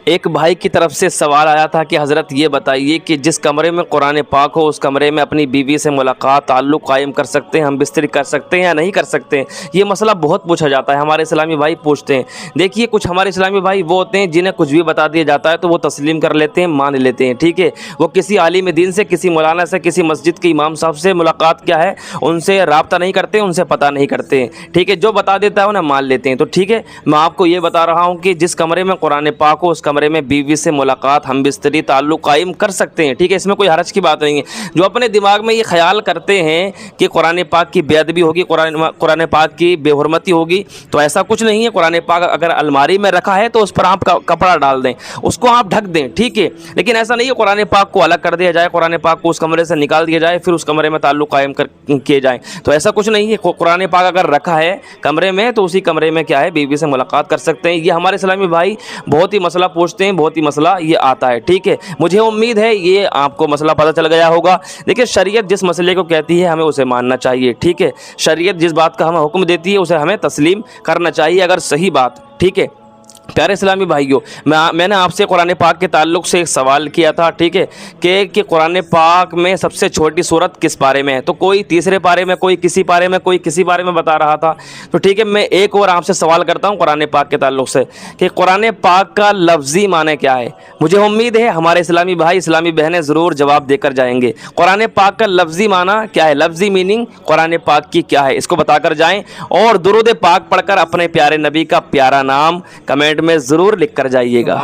ایک بھائی کی طرف سے سوال آیا تھا کہ حضرت یہ بتائیے کہ جس کمرے میں قرآن پاک ہو اس کمرے میں اپنی بیوی سے ملاقات تعلق قائم کر سکتے ہیں، ہم بستری کر سکتے ہیں یا نہیں کر سکتے ہیں؟ یہ مسئلہ بہت پوچھا جاتا ہے، ہمارے اسلامی بھائی پوچھتے ہیں۔ دیکھیے کچھ ہمارے اسلامی بھائی وہ ہوتے ہیں جنہیں کچھ بھی بتا دیا جاتا ہے تو وہ تسلیم کر لیتے ہیں، مان لیتے ہیں، ٹھیک ہے۔ وہ کسی عالم دین سے، کسی مولانا سے، کسی مسجد کے امام صاحب سے ملاقات کیا ہے ان سے رابطہ نہیں کرتے، ان سے پتہ نہیں کرتے ہیں، ٹھیک ہے۔ جو بتا دیتا ہے انہیں مان لیتے ہیں۔ تو ٹھیک ہے، میں آپ کو یہ بتا رہا ہوں کہ جس کمرے میں قرآن پاک ہو اس کمرے میں بیوی سے ملاقات، ہم بستری تعلق قائم کر سکتے ہیں، ٹھیک ہے، اس میں کوئی حرج کی بات نہیں ہے۔ جو اپنے دماغ میں یہ خیال کرتے ہیں کہ قرآن پاک کی بے ادبی ہوگی، قرآن پاک کی بے حرمتی ہوگی، تو ایسا کچھ نہیں ہے۔ قرآن پاک اگر الماری میں رکھا ہے تو اس پر آپ کپڑا ڈال دیں، اس کو آپ ڈھک دیں، ٹھیک ہے، لیکن ایسا نہیں ہے قرآن پاک کو الگ کر دیا جائے، قرآن پاک کو اس کمرے سے نکال دیا جائے پھر اس کمرے میں تعلق قائم کیے جائیں، تو ایسا کچھ نہیں ہے۔ قرآن پاک اگر رکھا ہے کمرے میں تو اسی کمرے میں کیا ہے بیوی سے ملاقات کر سکتے ہیں۔ یہ ہمارے اسلامی بھائی بہت ہی مسئلہ پوچھتے ہیں، بہت ہی مسئلہ یہ آتا ہے، ٹھیک ہے۔ مجھے امید ہے یہ آپ کو مسئلہ پتہ چل گیا ہوگا۔ دیکھیے شریعت جس مسئلے کو کہتی ہے ہمیں اسے ماننا چاہیے، ٹھیک ہے۔ شریعت جس بات کا ہمیں حکم دیتی ہے اسے ہمیں تسلیم کرنا چاہیے اگر صحیح بات، ٹھیک ہے۔ پیارے اسلامی بھائیوں، میں نے آپ سے قرآن پاک کے تعلق سے ایک سوال کیا تھا، ٹھیک ہے، کہ قرآن پاک میں سب سے چھوٹی سورت کس پارے میں ہے؟ تو کوئی تیسرے پارے میں، کوئی کسی پارے میں، کوئی کسی پارے میں بتا رہا تھا۔ تو ٹھیک ہے، میں ایک اور آپ سے سوال کرتا ہوں قرآن پاک کے تعلق سے کہ قرآن پاک کا لفظی معنی کیا ہے؟ مجھے امید ہے ہمارے اسلامی بھائی، اسلامی بہنیں ضرور جواب دے کر جائیں گے۔ قرآن پاک کا لفظی معنی کیا ہے؟ لفظی میننگ قرآن پاک کی کیا ہے؟ اس کو بتا کر جائیں، اور درود پاک پڑھ کر اپنے پیارے نبی کا پیارا نام کمنٹ میں ضرور لکھ کر جائیے گا۔